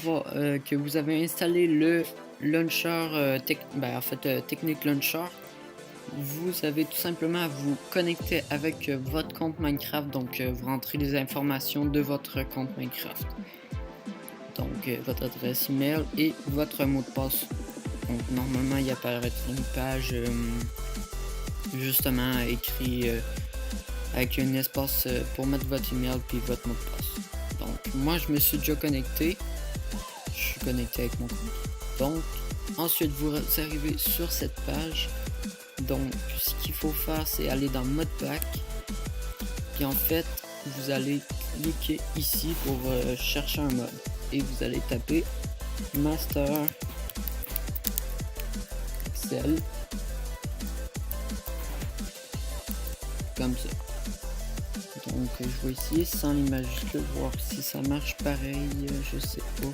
que vous avez installé le launcher, Technic Launcher, vous avez tout simplement à vous connecter avec votre compte Minecraft. Donc vous rentrez les informations de votre compte Minecraft, donc votre adresse email et votre mot de passe. Donc normalement il apparaîtra une page justement écrit avec un espace pour mettre votre email puis votre mot de passe. Donc moi je me suis déjà connecté, je suis connecté avec mon compte. Donc ensuite vous arrivez sur cette page. Donc ce qu'il faut faire, c'est aller dans Modpack, puis en fait vous allez cliquer ici pour chercher un mode et vous allez taper Master Pixel comme ça. Donc je vais essayer sans les majuscules, voir si ça marche pareil, je sais pas.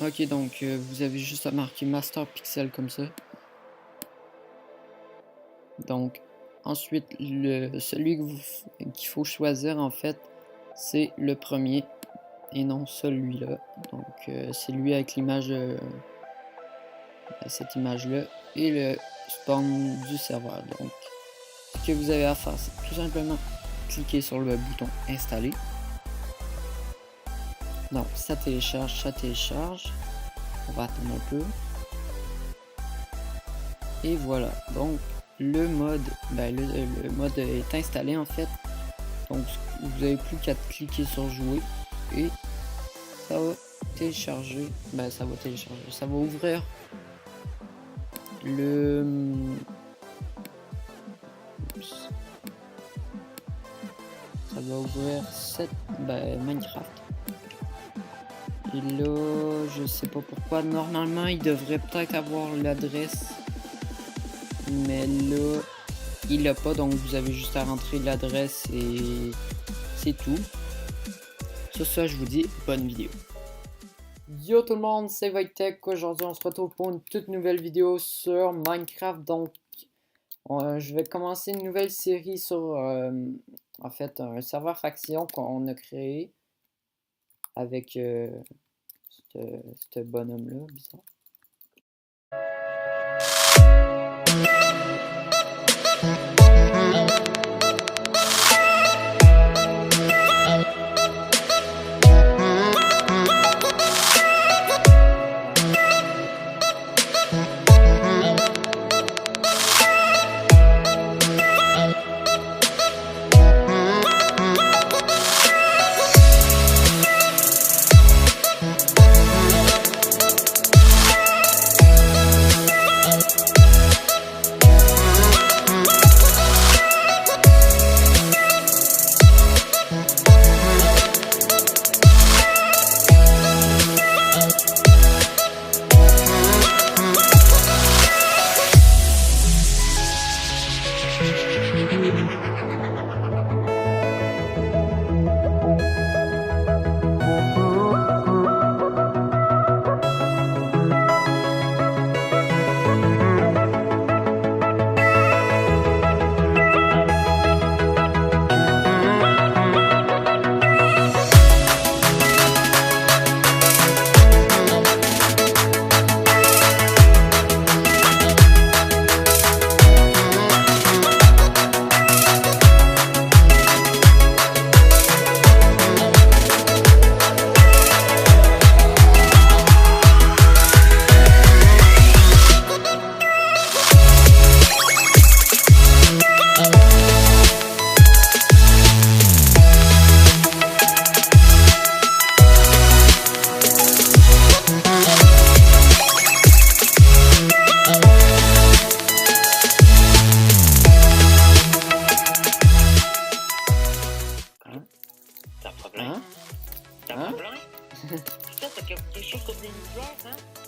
Ok, donc vous avez juste à marquer Master Pixel comme ça. Donc ensuite celui qu'il faut choisir en fait, c'est le premier et non celui-là. Donc c'est lui avec l'image, cette image là et le spawn du serveur. Donc ce que vous avez à faire, c'est tout simplement cliquer sur le bouton installer. Donc ça télécharge. On va attendre un peu. Et voilà. Donc le mode, le mode est installé en fait. Donc vous n'avez plus qu'à cliquer sur jouer et ça va télécharger. Ça va ouvrir le Minecraft. Et là, je sais pas pourquoi. Normalement, il devrait peut-être avoir l'adresse, mais là, il l'a pas. Donc, vous avez juste à rentrer l'adresse et c'est tout. Sur ça, je vous dis bonne vidéo. Yo tout le monde, c'est Voidtech. Aujourd'hui, on se retrouve pour une toute nouvelle vidéo sur Minecraft. Donc, je vais commencer une nouvelle série sur, en fait, un serveur faction qu'on a créé avec ce bonhomme-là, bizarre.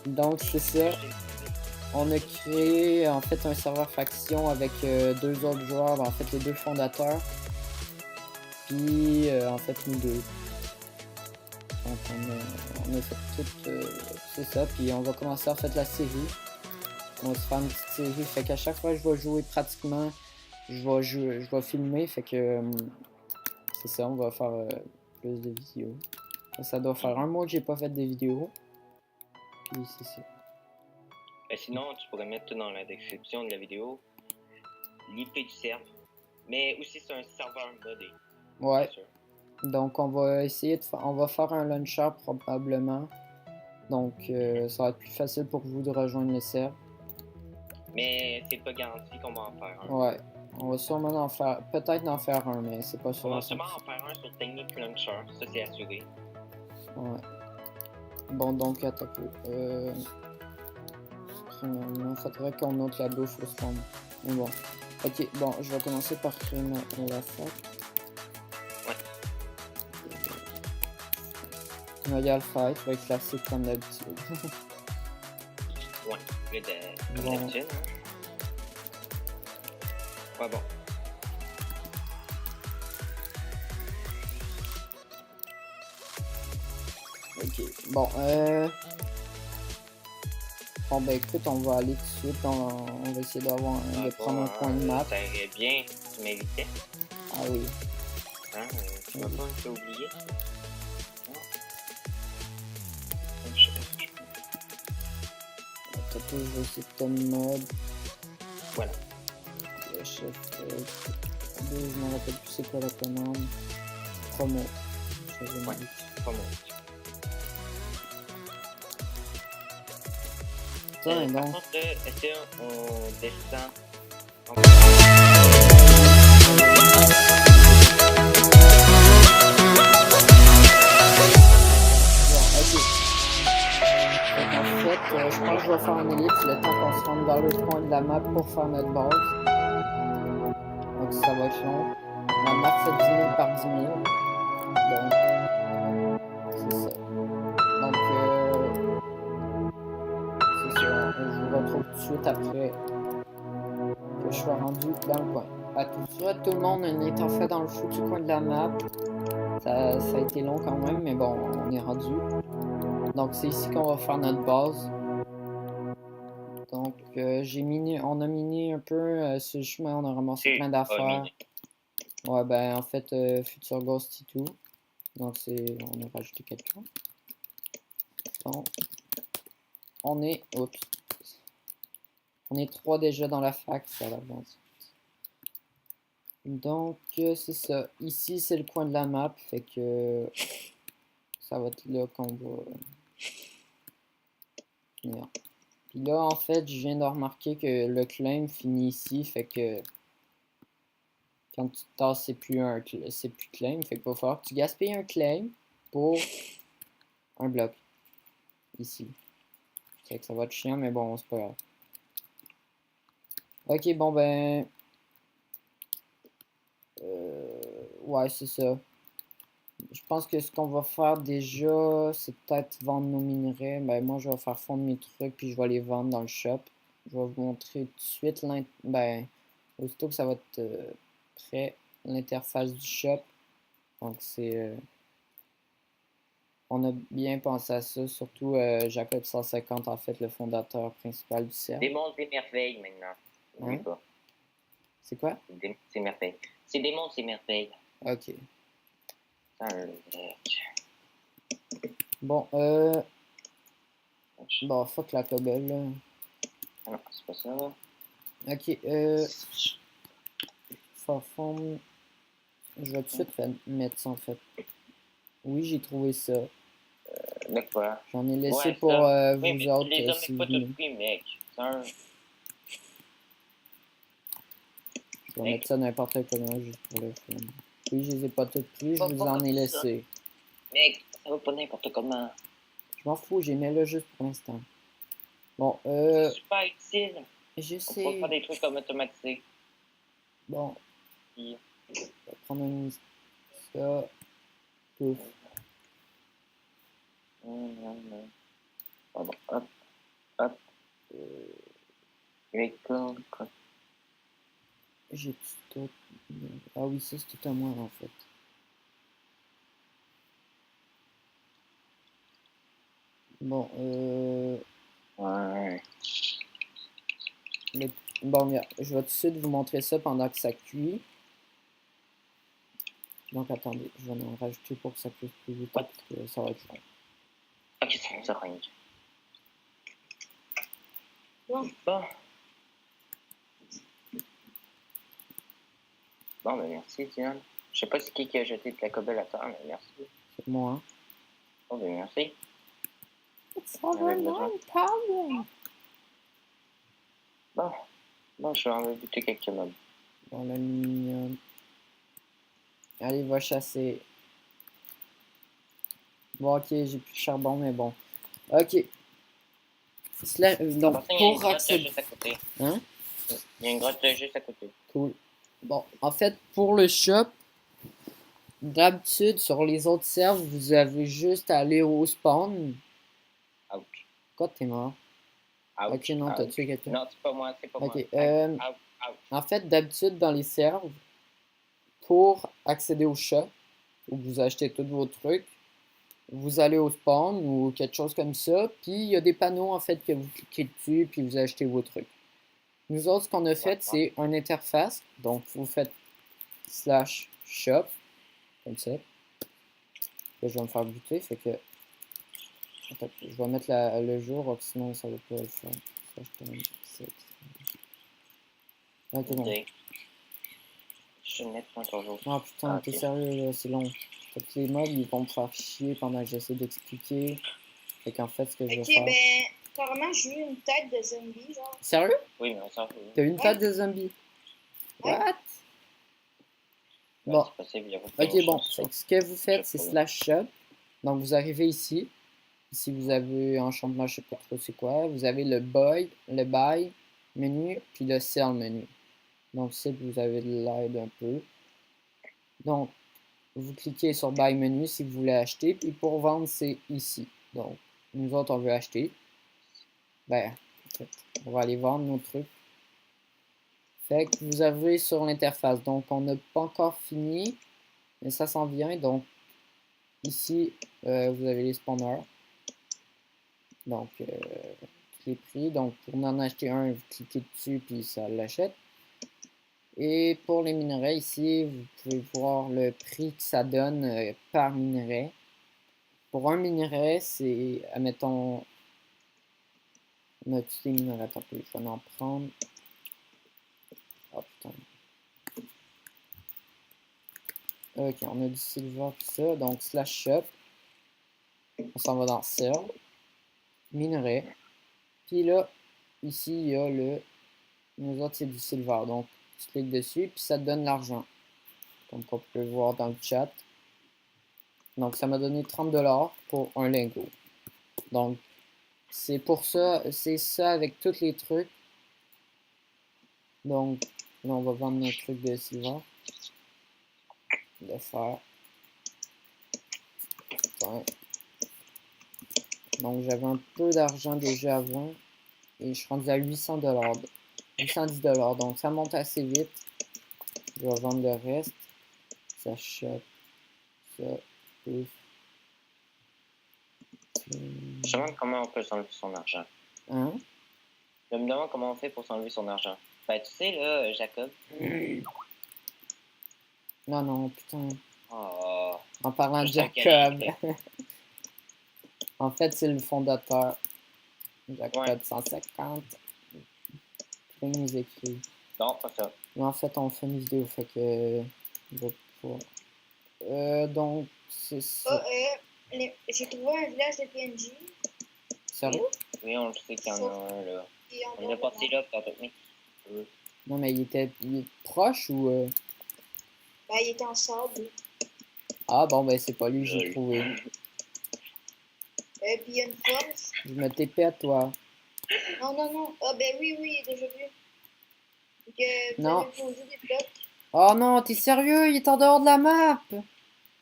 Donc c'est ça. On a créé en fait un serveur faction avec deux autres joueurs, en fait les deux fondateurs. Puis en fait nous deux. Donc on a fait tout, c'est ça. Puis on va commencer en fait la série. On va se faire une petite série. Fait qu'à chaque fois que je vais jouer pratiquement, je vais filmer. Fait que c'est ça, on va faire plus de vidéos. Ça doit faire un mois que j'ai pas fait de vidéos. Puis c'est ça. Sinon, tu pourrais mettre dans la description de la vidéo l'IP du serveur. Mais aussi, c'est un serveur modé. Ouais. Donc, on va essayer de faire... On va faire un launcher probablement. Donc, ça va être plus facile pour vous de rejoindre le serveur. Mais c'est pas garanti qu'on va en faire un. Ouais. On va sûrement en faire... Peut-être en faire un, mais c'est pas sûr. On va sûrement en faire un sur Technic Launcher. Ça, c'est assuré. Ouais. Bon, donc, attends un peu. Premièrement, faudrait qu'on note la bouffe au spawn. Mais bon. Ok, bon, je vais commencer par créer la fac. Ouais. Royal Fight, va être classique comme d'habitude. Ouais, comme Bon. d'habitude. Hein? Ouais, bon. Ok, bon, bon, ben écoute, on va aller tout de suite, on va essayer d'avoir de prendre un point de map. Ça irait bien si tu m'invitais. Ah oui. Hein, tu vas pas t'oublier. T'as tout, je vais essayer de ton mode. Voilà. Le chef, je me rappelle plus c'est quoi la commande. Promo. Ouais, promo. Putain, Par donc. contre, est-ce qu'on descend Je pense que je vais faire un ellipse le temps qu'on se rende vers l'autre point de la map pour faire notre base. Donc ça va être long. La map fait 10 000 par 10 000. Donc, c'est ça. Donc, c'est ça. Je vous retrouve tout de suite après que je sois rendu dans le coin. À tout de suite, tout le monde est en fait dans le foutu coin de la map. Ça a été long quand même, mais bon, on est rendu. Donc c'est ici qu'on va faire notre base. Donc on a miné un peu ce chemin, on a ramassé plein d'affaires. Ouais, ben en fait, Future Ghost et tout. Donc on a rajouté quelqu'un. Donc, on est 3 déjà dans la fac, ça l'avance. Donc c'est ça. Ici c'est le coin de la map, fait que ça va être là qu'on va finir. Puis là en fait je viens de remarquer que le claim finit ici, fait que quand tu tasses c'est plus claim, fait qu'il va falloir que tu gaspilles un claim pour un bloc ici. C'est que ça va être chiant, mais bon c'est pas grave. Ok, bon ben ouais c'est ça. Je pense que ce qu'on va faire déjà, c'est peut-être vendre nos minerais. Ben, moi, je vais faire fondre mes trucs, puis je vais les vendre dans le shop. Je vais vous montrer tout de suite, aussitôt que ça va être prêt, l'interface du shop. Donc, on a bien pensé à ça, surtout Jacob 150, en fait, le fondateur principal du serveur. Des mondes et merveilles, maintenant. N'oublie pas. C'est quoi? C'est merveilles. C'est des mondes et merveilles. Ok. Bon, bon, fuck la cobble, là. Ah non, c'est pas ça. Ok, Farfond. Je vais tout de suite mettre ça, en fait. Oui, j'ai trouvé ça. De quoi? J'en ai laissé Ouais, pour vous mais autres. les hommes Si n'est vous pas voulez. tout pris, mec. Je vais mettre ça n'importe comment, juste pour le fun. Oui, je les ai pas toutes pris, je vous en ai laissé. Mec, ça va pas n'importe comment. Je m'en fous, j'ai mis là juste pour l'instant. Bon, c'est super utile. Je On sais. peut faire des trucs comme automatisé. Bon. Puis... Je vais prendre un... ça. Pouf. Pardon, hop, hop. Record. J'ai tout... Ah oui, ça c'est tout à moi en fait. Bon, Ouais. Bon, je vais tout de suite vous montrer ça pendant que ça cuit. Donc attendez, je vais en rajouter pour que ça puisse plus vite parce que ça va être long. Ok, ça ring. Bon. Bon, ben merci, Diane. Je sais pas c'est qui a jeté de la cobble à terre, mais merci. C'est moi, hein. Oh, ben merci. It's over my problem. Bon, je vais en buter quelques mobs. Dans l'aluminium. Allez, va chasser. Bon, ok, j'ai plus de charbon, mais bon. Ok. Donc, Enfin, il y a une pour grotte accéder... juste à côté. Hein? Il y a une grotte juste à côté. Cool. Bon, en fait, pour le shop, d'habitude, sur les autres serveurs, vous avez juste à aller au spawn. Ouch. Quoi, t'es mort? Ouch. Ok, non, t'as Ouch. tué quelqu'un. Non, c'est pas moi, c'est pas moi. Ok, Ouch. Ouch. en fait, d'habitude, dans les serveurs, pour accéder au shop, où vous achetez tous vos trucs, vous allez au spawn ou quelque chose comme ça, puis il y a des panneaux, en fait, que vous cliquez dessus, puis vous achetez vos trucs. Nous autres, ce qu'on a fait, c'est une interface. Donc, vous faites /shop, comme ça. Là, je vais me faire buter, fait que... Attends, je vais mettre le jour, sinon ça va pas le faire. Ok, bon. Je suis nettement toujours. Ah putain, t'es sérieux, là, c'est long. Fait que les mobs, ils vont me faire chier pendant que j'essaie d'expliquer. Fait qu'en fait, ce que je vais faire... Ok, ben, carrément, j'ai eu une tête de zombie, genre. Sérieux? Oui, mais on s'en fout. T'as eu une tête de zombie? Ouais. What? Bon. C'est possible, il y a Ok, bon. Fait que ce que vous faites, c'est /shop. Donc, vous arrivez ici. Ici, vous avez enchantement, je sais pas trop c'est quoi. Vous avez le buy menu, puis le sell menu. Donc, ici, vous avez de l'aide un peu. Donc, vous cliquez sur buy menu si vous voulez acheter. Puis pour vendre, c'est ici. Donc, nous autres, on veut acheter. Ben, en fait, on va aller vendre nos trucs. Fait que vous avez sur l'interface. Donc, on n'a pas encore fini. Mais ça s'en vient. Donc, ici, vous avez les spawners. Donc, tous les prix. Donc, pour en acheter un, vous cliquez dessus, puis ça l'achète. Et pour les minerais, ici, vous pouvez voir le prix que ça donne par minerai. Pour un minerai, c'est, admettons, on a-tu des minerais? Attends, je vais en prendre. Oh putain. Ok, on a du silver, tout ça. Donc, /shop. On s'en va dans sell. Minerai. Puis là, ici, il y a le... Nous autres, c'est du silver. Donc, tu cliques dessus, puis ça te donne l'argent. Comme on peut le voir dans le chat. Donc, ça m'a donné 30$ pour un lingot. Donc, c'est pour ça, c'est ça avec tous les trucs. Donc, là, on va vendre nos trucs de silver. De fer. Putain. Donc, j'avais un peu d'argent déjà avant. Et je suis rendu à 800$. 810$. Donc, ça monte assez vite. Je vais vendre le reste. Ça chope. Ça. Ouf. Je me demande comment on peut s'enlever son argent. Hein? Je me demande comment on fait pour s'enlever son argent. Ben, tu sais, là, Jacob. Non, non, putain. Oh. En parlant de Je sais Jacob. En fait, c'est le fondateur. Jacob 150. Il nous écrit. Non, pas ça. Mais en fait, on fait une vidéo, fait que... donc, c'est ça. J'ai trouvé un village de PNJ. Sérieux? Oui, on le sait qu'il y en a un, là. On est passé là, pour technique. Non, mais il est proche ou... Ben, il était en sable. Ah, bon, ben, c'est pas lui que j'ai trouvé. Puis il y a une force. Je me TP à toi. Non, non, non. Ah, ben oui, déjà vu. Que vous avez posé des blocs. Oh non, t'es sérieux? Il est en dehors de la map! Ouais,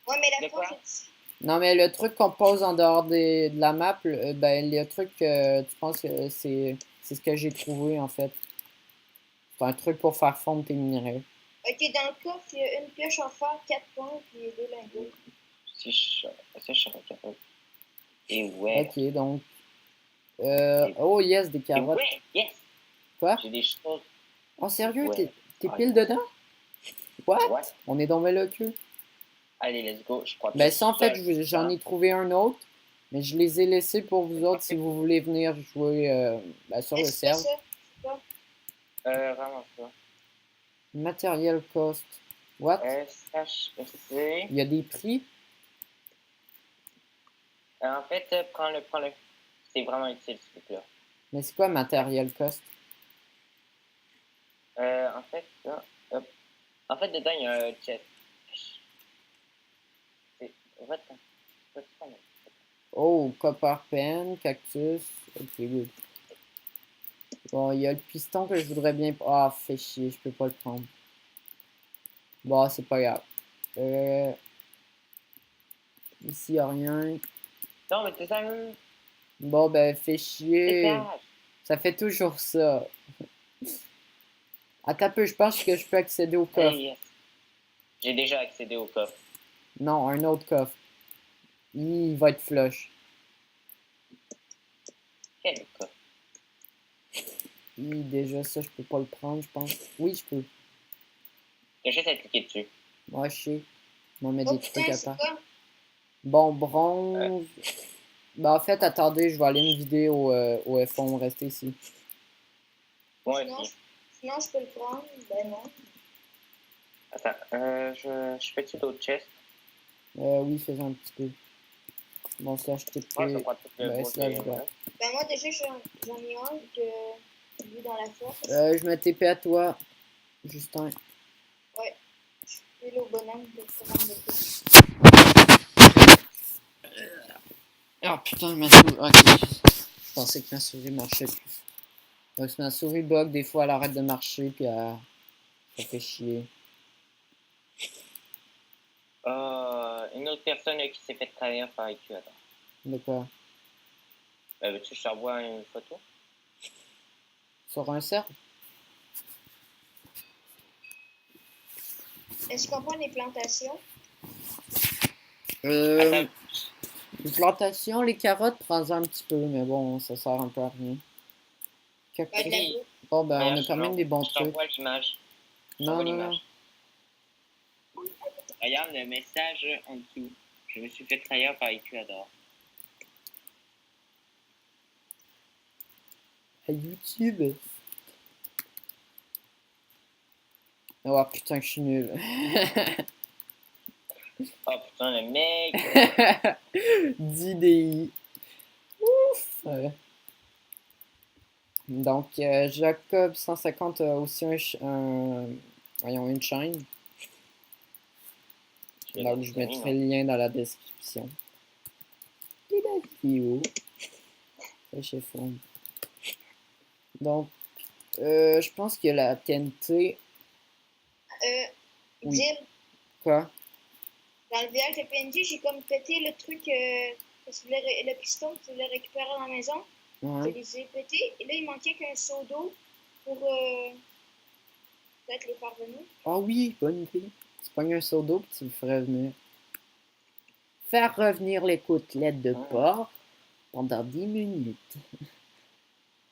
mais la force est ici. Non, mais le truc qu'on pose en dehors de la map, ben, le truc, tu penses que c'est ce que j'ai trouvé, en fait. C'est un truc pour faire fondre tes minerais. Ok, dans le coffre, il y a une pioche en fer, 4 points, puis 2 lingots. Si je serais capable. Et ouais. Ok, donc... oh yes, des carottes. Et ouais, yes! Quoi? J'ai des choses. Oh, sérieux? Ouais. T'es pile dedans? What? Ouais. On est dans le cul. Allez, let's go. Je crois Ben que ça, en fait, ça- j'en ai trouvé un autre. Mais je les ai laissés pour vous autres si vous voulez venir jouer ben, sur le C'est quoi serve. ça? C'est quoi? Vraiment ça. Material cost. What? SHC. Il y a des prix? En fait, prends-le, prends-le. C'est vraiment utile, ce truc-là. Mais c'est quoi material cost? En fait, là, hop. En fait, dedans, il y a un chest. C'est... Va t'en. Va-t'en. Oh, copper pen, cactus. Ok, good. Bon, il y a le piston que je voudrais bien... Ah, fait chier, je peux pas le prendre. Bon, c'est pas grave. Ici, y a rien. Non, mais c'est ça. Bon, ben, fait chier. Dégage. Ça fait toujours ça. Attends un peu, je pense que je peux accéder au coffre. Hey, yes. J'ai déjà accédé au coffre. Non, un autre coffre. Il va être flush. Quel coffre? Déjà, ça, je peux pas le prendre, je pense. Oui, je peux. J'ai juste à cliquer dessus. Moi, je sais. On va mettre Oh des trucs putain, à c'est part. quoi? Bon, bronze. Bah, en fait, attendez, je vais aller me vider au F1. Restez ici. Moi Sinon, aussi. sinon, je peux le prendre. Ben non. Attends, je fais-tu d'autres chests? Oui, faisons un petit peu. Bon, slash TP. Moi, je crois tout le Ben, beau slash que- drop. Ben moi, déjà, j'en ai un que lui dans la force. Je me TP à toi, Justin. Ouais. Je suis là au bonhomme pour prendre le coup. Ah putain, ma souris. Ok. Je pensais que ma souris marchait plus. Donc, si ma souris bug, des fois, elle arrête de marcher, puis ça fait chier. Une autre personne qui s'est fait trahir par IQ, attends. De quoi? Veux-tu que je t'envoie une photo? Sur un cerf? Est-ce qu'on prend les plantations? Attends, Les plantations, les carottes, prends-en un petit peu, mais bon, ça sert un peu à rien. Ben, de la Cactus. boue. Bon, ben, on regarde, a quand même des bons je trucs. t'envoie l'image. Je Non, t'envoie non, non. l'image. Regarde le message en dessous. Je me suis fait trahir par IQ Adore. À YouTube. Oh putain, que je suis nul. Oh putain, le mec! 10 DI. Ouf! Donc, Jacob 150 a aussi voyons, une chaîne. Donc, je mettrai le lien dans la description. Et la vidéo. Ça, chez Fond. Donc, je pense qu'il y a la TNT. Oui. Dim, Quoi? dans le village de PNJ, j'ai comme pété le truc, le piston que tu voulais récupérer dans la maison. Je Ouais. les ai pétés. Et là, il manquait qu'un seau d'eau pour peut-être les faire venir. Ah oui, bonne idée. Tu pognes un seau d'eau puis tu le ferais venir. Faire revenir les côtelettes de porc pendant 10 minutes.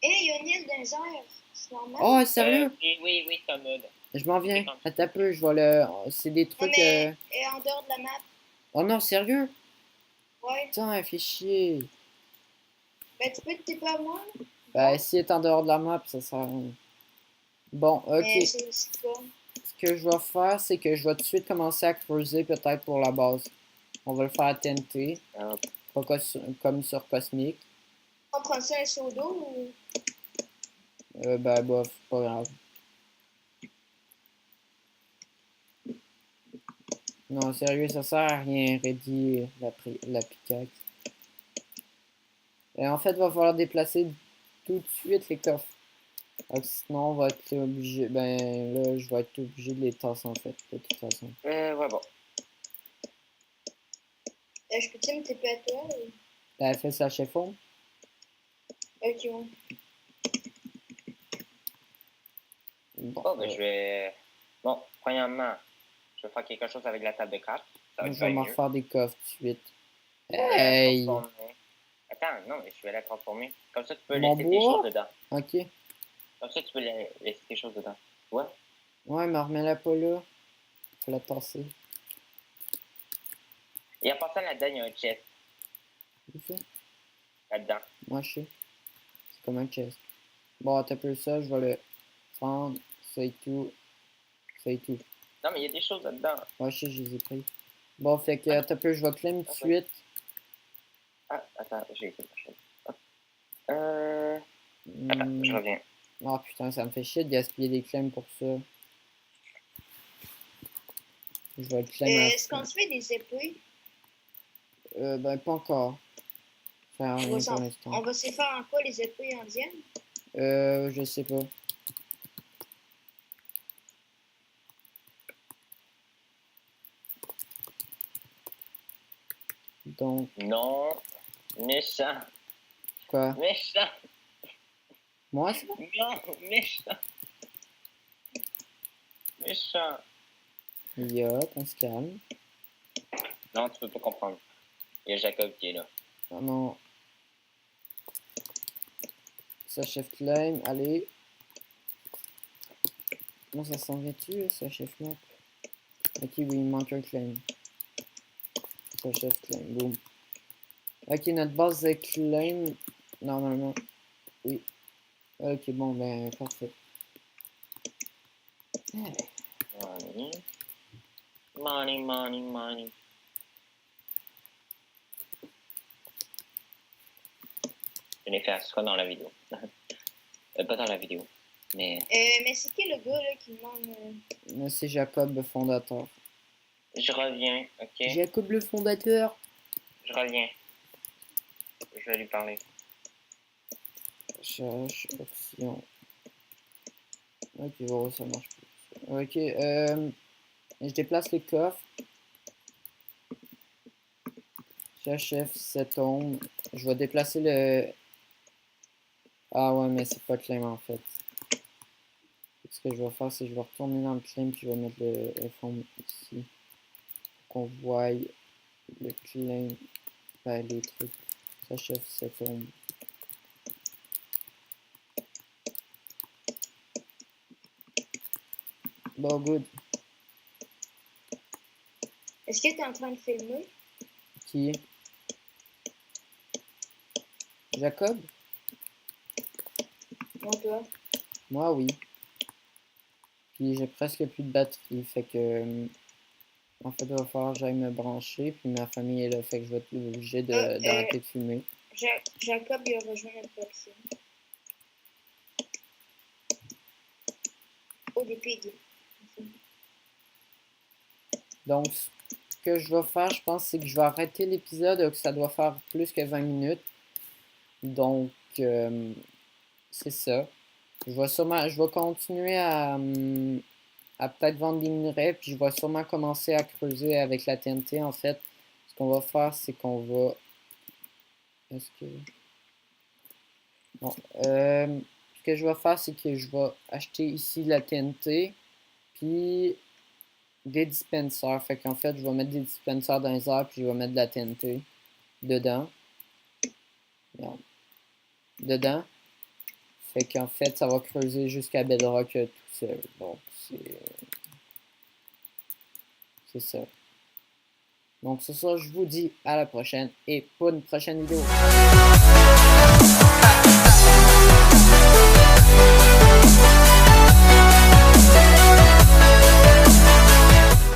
Et il y a une île dans les airs. C'est normal. Oh, sérieux? Oui, c'est en mode. Je m'en viens. Attends un peu, je vais le... C'est des Non, trucs... mais et en dehors de la map. Oh non, sérieux? Ouais. Putain, elle fait chier. Ben, tu peux te taper à moi. Ben, si elle est en dehors de la map, ça sert à rien. Bon, ok. Mais c'est quoi? Ce que je vais faire, c'est que je vais tout de suite commencer à creuser peut-être pour la base. On va le faire à TNT. Pas comme sur Cosmic. On prend ça un seau d'eau ou... Ben, bof, pas grave. Non, sérieux, ça sert à rien, Ready, la pickaxe. Et en fait, il va falloir déplacer tout de suite les coffres. Donc, sinon, on va être obligé. Ben, là, je vais être obligé de les tasser, en fait, de toute façon. Ouais, bon. Je peux-tu me taper à toi? Ou... Ben, fais ça chez Fond. Ok, ouais. Bon, Oh, ben je vais. Bon, premièrement, je vais faire quelque chose avec la table de craft. Ça va je être vais bien m'en mieux. refaire des coffres tout de suite. Je vais la Hey! transformer. Attends, non, mais je vais la transformer. Comme ça, tu peux Mon laisser tes bois? choses dedans. Ok. Comme ça, tu peux laisser tes choses dedans. Ouais? Ouais, mais remets-la pas là. Faut la tasser. Et en passant là-dedans, il y a un chest. Où ça? Là-dedans. Moi, je sais. C'est comme un chest. Bon, t'as peu ça, je vais le prendre. Ça et tout. Ça et tout. Non, mais il y a des choses là-dedans. Ouais, je sais, je les ai pris. Bon, fait que t'as peu, je vais climb tout de suite. Ah, attends, j'ai été prochaine. Attends, je reviens. Oh putain, ça me fait chier de gaspiller des claims pour ça. Je vais le claim à la Est-ce qu'on fin. se fait des épées? Ben, pas encore. Faire rien pour l'instant. On va se faire en quoi les épées indiennes? Je sais pas. Donc, Non. Méchant. quoi? Méchant. Moi, ça? Non, méchant. Méchant. Yacht, on se calme. Non, tu peux pas comprendre. Il y a Jacob qui est là. Ah non. Ça, chef claim, allez. Bon, ça s'en vient-tu, ça, chef map? Ok, oui, il manque un claim. Ça, chef claim, boum. Ok, notre base de claim, normalement. Oui. Ok, bon, ben, parfait. Money. Money, money, money. Je l'ai fait à ce dans la vidéo. Pas dans la vidéo. Mais Mais c'est qui le gars là qui demande. C'est Jacob, le fondateur. je reviens, ok? Jacob, le fondateur. Je reviens. Je vais lui parler. Cherche option. Ok, bon, ça marche plus. Ok, je déplace le coffre. J'achève cette ombre. Je vais déplacer le... Ah ouais, mais c'est pas claim en fait. Ce que je vais faire, c'est que je vais retourner dans le claim puis je vais mettre le fond ici. Pour qu'on voie le claim. Ben, les trucs. J'achève cette ombre. Bon, good. Est-ce que t'es en train de filmer? Qui? Jacob? Non, toi. Moi, oui. Puis j'ai presque plus de batterie, fait que... En fait, il va falloir que j'aille me brancher, puis ma famille est là, fait que je vais être obligé d'arrêter de fumer. Jacob, il a rejoint notre collection. Oh, des pigs. Donc, ce que je vais faire, je pense, c'est que je vais arrêter l'épisode, que ça doit faire plus que 20 minutes. Donc, c'est ça. Je vais continuer à peut-être vendre des minerais, puis je vais sûrement commencer à creuser avec la TNT, en fait. Ce qu'on va faire, c'est qu'on va... Est-ce que... Bon, ce que je vais faire, c'est que je vais acheter ici de la TNT, puis des dispensers. Fait qu'en fait, je vais mettre des dispensers dans les airs, puis je vais mettre de la TNT dedans. Regarde. Dedans. Fait qu'en fait, ça va creuser jusqu'à Bedrock tout seul. Donc, c'est ça. Donc, c'est ça, je vous dis à la prochaine et pour une prochaine vidéo.